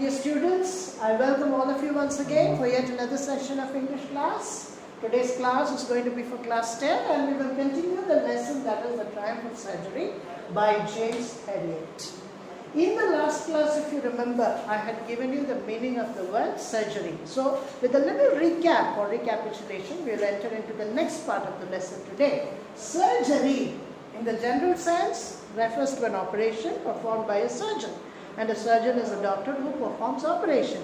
Dear students, I welcome all of you once again for yet another session of English class. Today's class is going to be for class 10 and we will continue the lesson that is The Triumph of Surgery by James Herriot. In the last class, if you remember, I had given you the meaning of the word surgery. So with a little recap or recapitulation, we will enter into the next part of the lesson today. Surgery, in the general sense, refers to an operation performed by a surgeon. And a surgeon is a doctor who performs operation.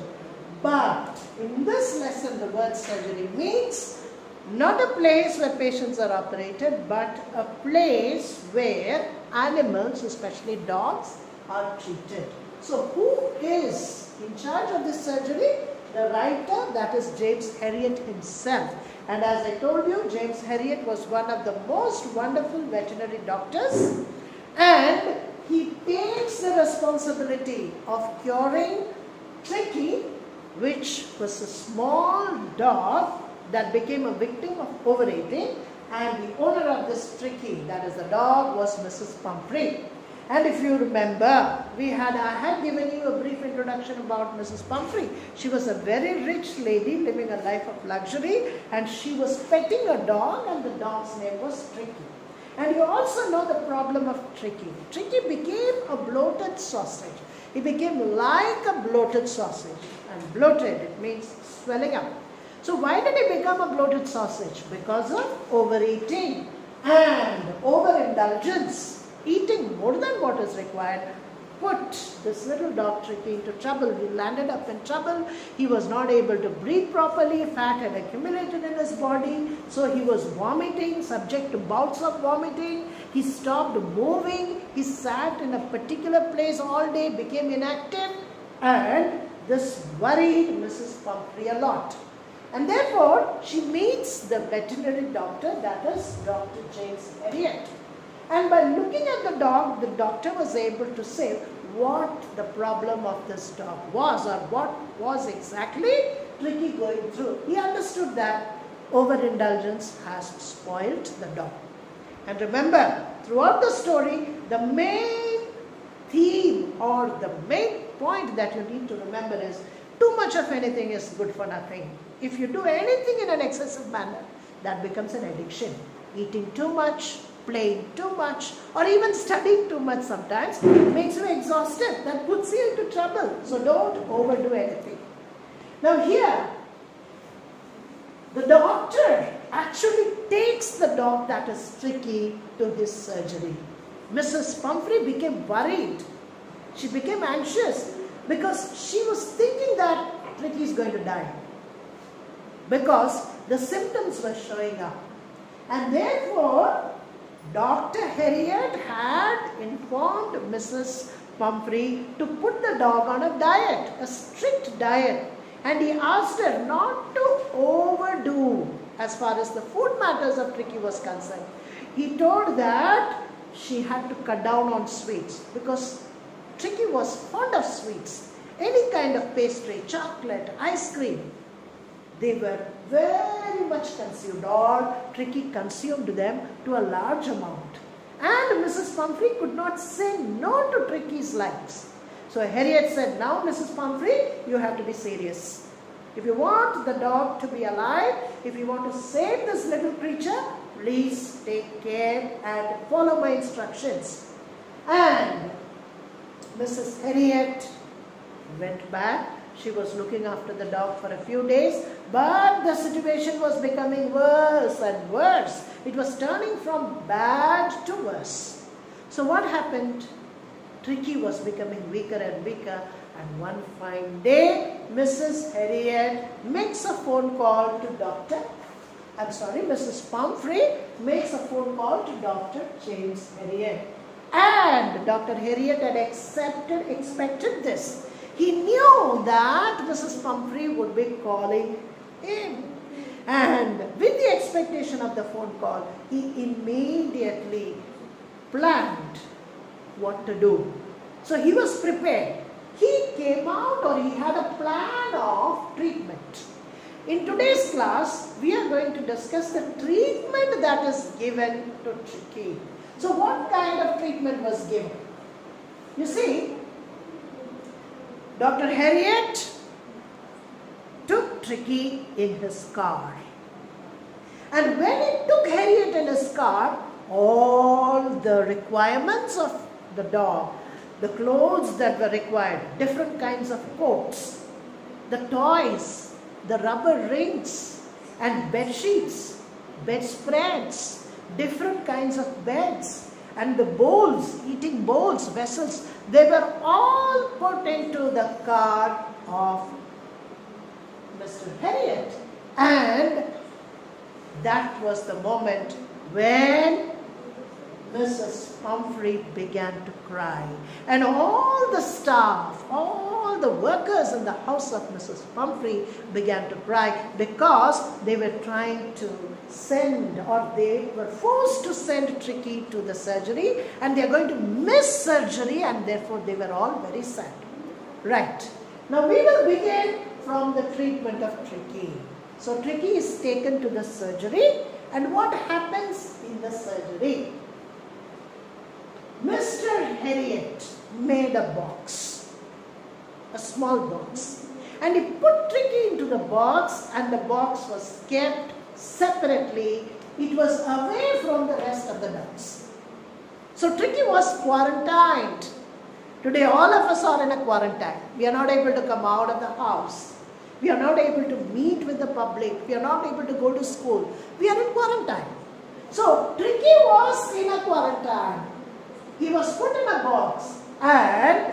But in this lesson, the word surgery means not a place where patients are operated, but a place where animals, especially dogs, are treated. So who is in charge of this surgery? The writer, that is James Herriot himself. And as I told you, James Herriot was one of the most wonderful veterinary doctors, and he takes the responsibility of curing Tricky, which was a small dog that became a victim of overeating, and the owner of this Tricky, that is the dog, was Mrs. Pumphrey. And if you remember, I had given you a brief introduction about Mrs. Pumphrey. She was a very rich lady living a life of luxury, and she was petting a dog, and the dog's name was Tricky. And you also know the problem of Tricky. Tricky became a bloated sausage. He became like a bloated sausage. And bloated, it means swelling up. So why did he become a bloated sausage? Because of overeating and overindulgence. Eating more than what is required put this little dog Tricky into trouble. He landed up in trouble. He was not able to breathe properly. Fat had accumulated in his body. So he was vomiting, subject to bouts of vomiting. He stopped moving. He sat in a particular place all day, became inactive. And this worried Mrs. Pumphrey a lot. And therefore, she meets the veterinary doctor, that is Dr. James Herriot. And by looking at the dog, the doctor was able to say what the problem of this dog was, or what was exactly Tricky going through. He understood that overindulgence has spoiled the dog. And remember, throughout the story, the main theme or the main point that you need to remember is too much of anything is good for nothing. If you do anything in an excessive manner, that becomes an addiction. Eating too much, playing too much, or even studying too much sometimes makes you exhausted. That puts you into trouble. So don't overdo anything. Now here, the doctor actually takes the dog, that is Tricky, to his surgery. Mrs. Pumphrey became worried. She became anxious because she was thinking that Tricky is going to die, because the symptoms were showing up. And therefore, Dr. Herriot had informed Mrs. Pumphrey to put the dog on a diet, a strict diet. And he asked her not to overdo as far as the food matters of Tricky was concerned. He told that she had to cut down on sweets, because Tricky was fond of sweets. Any kind of pastry, chocolate, ice cream, they were very much consumed, or Tricky consumed them to a large amount. And Mrs. Pumphrey could not say no to Tricky's likes. So Herriot said, now Mrs. Pumphrey, you have to be serious. If you want the dog to be alive, if you want to save this little creature, please take care and follow my instructions. And Mrs. Herriot went back. She was looking after the dog for a few days, but the situation was becoming worse and worse. It was turning from bad to worse. So what happened? Tricky was becoming weaker and weaker, and one fine day, Mrs. Herriot makes a phone call to Mrs. Pumphrey makes a phone call to Dr. James Herriot. And Dr. Herriot had expected this. He knew that Mrs. Pumphrey would be calling him. And with the expectation of the phone call, he immediately planned what to do. So he was prepared. He came out, or he had a plan of treatment. In today's class, we are going to discuss the treatment that is given to Tricky. So what kind of treatment was given? You see, Dr. Harriet took Tricky in his car. And when he took Harriet in his car, all the requirements of the dog, the clothes that were required, different kinds of coats, the toys, the rubber rings and bed sheets, bedspreads, different kinds of beds, and the bowls, eating bowls, vessels, they were all put into the car of Mr. Harriet. And that was the moment when Mrs. Pumphrey began to cry. And all the staff, all the workers in the house of Mrs. Pumphrey began to cry because they were trying to send, or they were forced to send Tricky to the surgery, and they are going to miss surgery, and therefore they were all very sad. Right. Now we will begin from the treatment of Tricky. So Tricky is taken to the surgery, and what happens in the surgery? Mr. Harriet made a box, a small box, and he put Tricky into the box, and the box was kept separately. It was away from the rest of the dogs. So Tricky was quarantined. Today all of us are in a quarantine. We are not able to come out of the house. We are not able to meet with the public. We are not able to go to school. We are in quarantine. So Tricky was in a quarantine. He was put in a box, and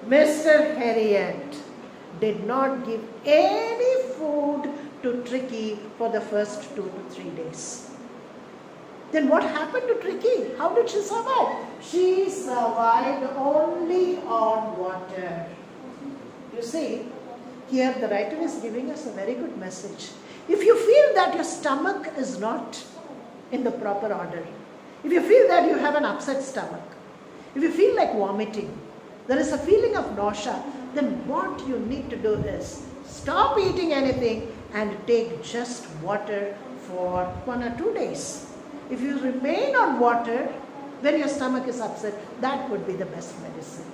Mr. Harriet did not give any food to Tricky for the first 2 to 3 days. Then what happened to Tricky? How did she survive? She survived only on water. You see, here the writer is giving us a very good message. If you feel that your stomach is not in the proper order, if you feel that you have an upset stomach, if you feel like vomiting, there is a feeling of nausea, then what you need to do is stop eating anything and take just water for 1 or 2 days. If you remain on water when your stomach is upset, that would be the best medicine.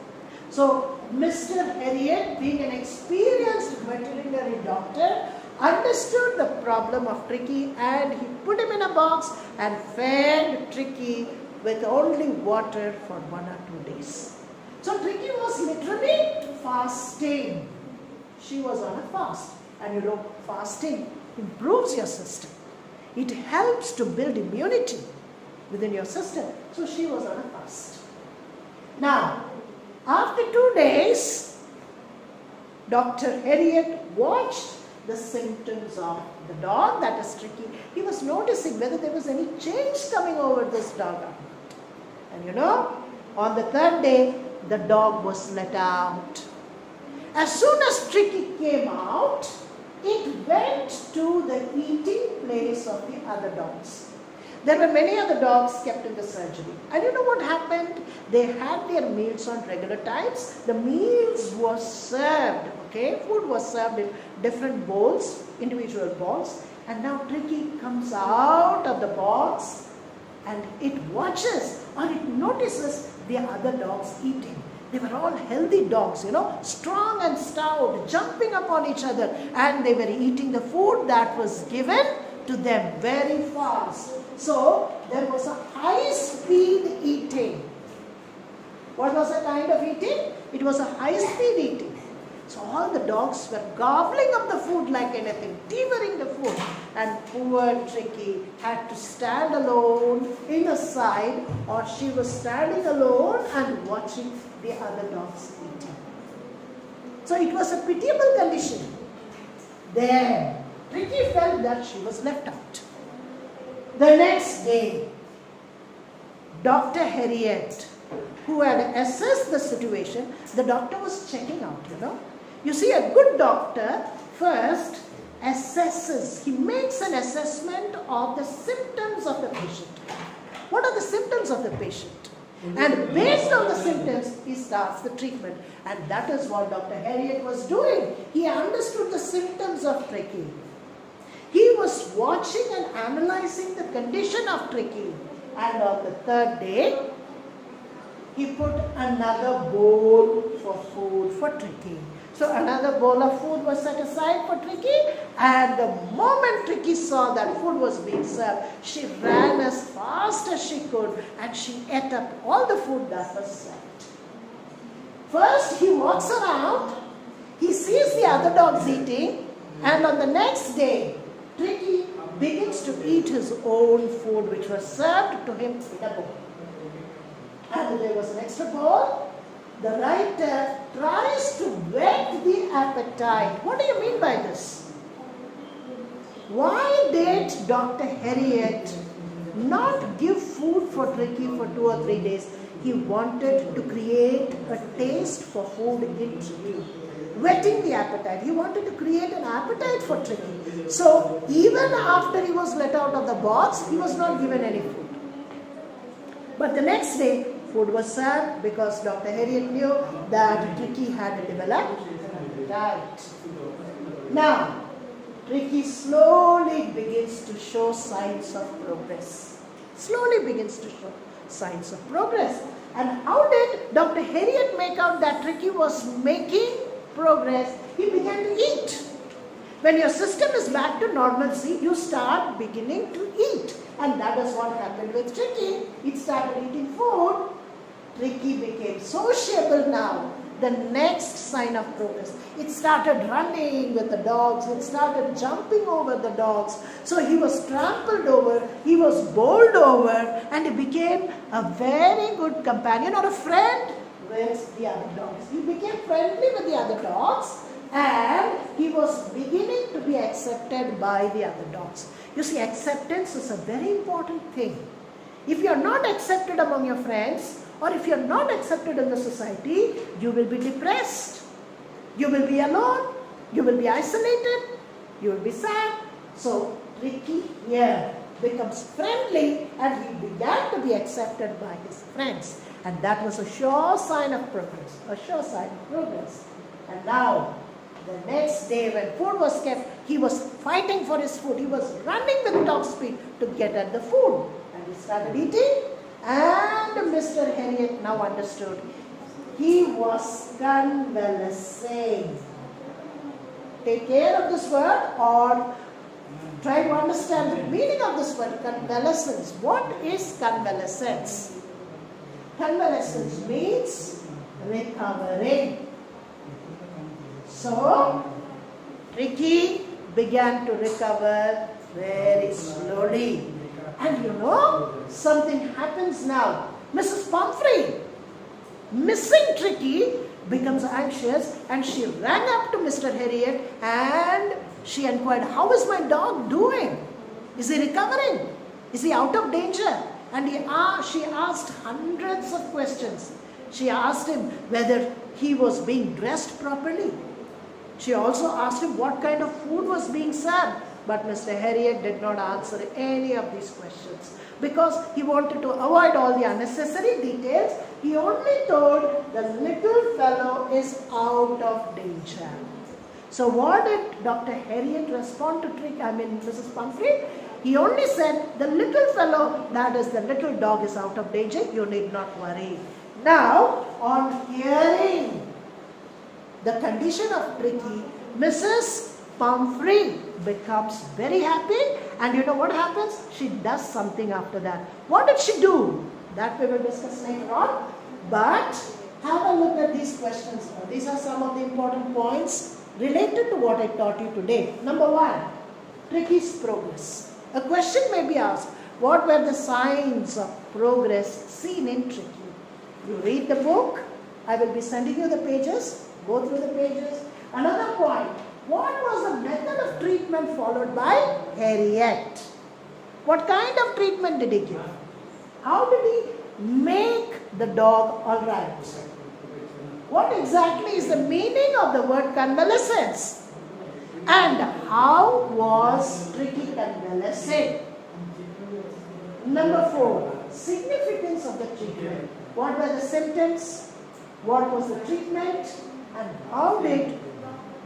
So Mr. Harriet, being an experienced veterinary doctor, understood the problem of Tricky, and he put him in a box and fed Tricky with only water for 1 or 2 days. So Tricky was literally fasting. She was on a fast. And you know, fasting improves your system. It helps to build immunity within your system. So she was on a fast. Now, after 2 days, Dr. Harriet watched the symptoms of the dog, that is Tricky. He was noticing whether there was any change coming over this dog or not. And you know, on the 3rd day, the dog was let out. As soon as Tricky came out, it went to the eating place of the other dogs. There were many other dogs kept in the surgery. And you know what happened? They had their meals on regular times. The meals were served, okay? Food was served in different bowls, individual bowls. And now Tricky comes out of the box and it watches or it notices the other dogs eating. They were all healthy dogs, you know, strong and stout, jumping upon each other. And they were eating the food that was given to them very fast. So there was a high-speed eating. What was the kind of eating? It was a high-speed eating. So all the dogs were gobbling up the food like anything, devouring the food. And poor Tricky had to stand alone in the side, or she was standing alone and watching the other dogs eating. So it was a pitiable condition. Then Tricky felt that she was left out. The next day, Dr. Harriet, who had assessed the situation, the doctor was checking out, you know. You see, a good doctor first assesses, he makes an assessment of the symptoms of the patient. What are the symptoms of the patient? And based on the symptoms, he starts the treatment. And that is what Dr. Harriet was doing. He understood the symptoms of Tricky. He was watching and analyzing the condition of Tricky. And on the 3rd day, he put another bowl for food for Tricky. So another bowl of food was set aside for Tricky, and the moment Tricky saw that food was being served, she ran as fast as she could and she ate up all the food that was served. First he walks around, he sees the other dogs eating, and on the next day, Tricky begins to eat his own food which was served to him in a bowl. And there was an extra bowl. The writer tries to whet the appetite. What do you mean by this? Why did Dr. Harriet not give food for Tricky for 2 or 3 days? He wanted to create a taste for food in Tricky, whetting the appetite. He wanted to create an appetite for Tricky. So even after he was let out of the box, he was not given any food. But the next day, food was served because Dr. Harriet knew that Tricky had developed an appetite. Now, Tricky slowly begins to show signs of progress. Slowly begins to show signs of progress. And how did Dr. Harriet make out that Tricky was making progress? He began to eat. When your system is back to normalcy, you start beginning to eat. And that is what happened with Tricky. It started eating food. Tricky became sociable now. The next sign of progress. It started running with the dogs. It started jumping over the dogs. So he was trampled over. He was bowled over. And he became a very good companion or a friend with the other dogs. He became friendly with the other dogs. And he was beginning to be accepted by the other dogs. You see, acceptance is a very important thing. If you are not accepted among your friends, or if you are not accepted in the society, you will be depressed. You will be alone. You will be isolated. You will be sad. So, Tricky here becomes friendly and he began to be accepted by his friends. And that was a sure sign of progress. A sure sign of progress. And now, the next day when food was kept, he was fighting for his food. He was running with top speed to get at the food. And he started eating. And Mr. Harriet now understood. He was convalescing. Take care of this word or try to understand the meaning of this word, convalescence. What is convalescence? Convalescence means recovering. So, Tricky began to recover very slowly. And you know, something happens now. Mrs. Pumphrey, missing Tricky, becomes anxious and she ran up to Mr. Harriet and she inquired, how is my dog doing? Is he recovering? Is he out of danger? And she asked hundreds of questions. She asked him whether he was being dressed properly. She also asked him what kind of food was being served. But Mr. Harriet did not answer any of these questions because he wanted to avoid all the unnecessary details. He only told the little fellow is out of danger. So what did Dr. Harriet respond to Mrs. Pumphrey? He only said, the little fellow, that is the little dog, is out of danger. You need not worry. Now, on hearing the condition of Tricky, Mrs. Pumphrey becomes very happy, and you know what happens? She does something after that. What did she do? That we will discuss later on. But have a look at these questions. These are some of the important points related to what I taught you today. Number 1, Tricky's progress. A question may be asked, what were the signs of progress seen in Tricky? You read the book. I will be sending you the pages. Go through the pages. Another point. What was the method of treatment followed by Harriet? What kind of treatment did he give? How did he make the dog alright? What exactly is the meaning of the word convalescence? And how was Tricky convalescing? Number 4, significance of the treatment. What were the symptoms? What was the treatment? And how did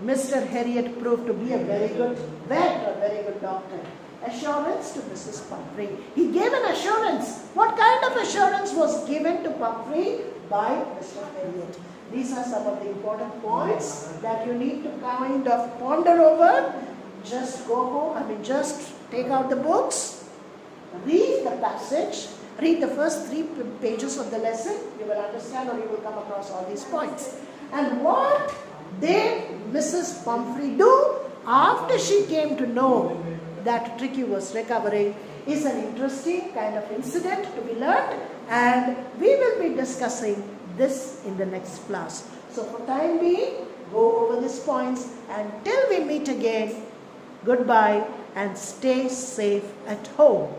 Mr. Harriet proved to be a very good vet or very good doctor? Assurance to Mrs. Pumphrey. He gave an assurance. What kind of assurance was given to Pumphrey? by Mr. Elliot. These are some of the important points that you need to kind of ponder over. Just go home, just take out the books, read the passage, read the first 3 pages of the lesson. You will understand, or you will come across all these points. And what did Mrs. Pumphrey do after she came to know that Tricky was recovering is an interesting kind of incident to be learned, and we will be discussing this in the next class. So for time being, go over these points, and till we meet again, goodbye and stay safe at home.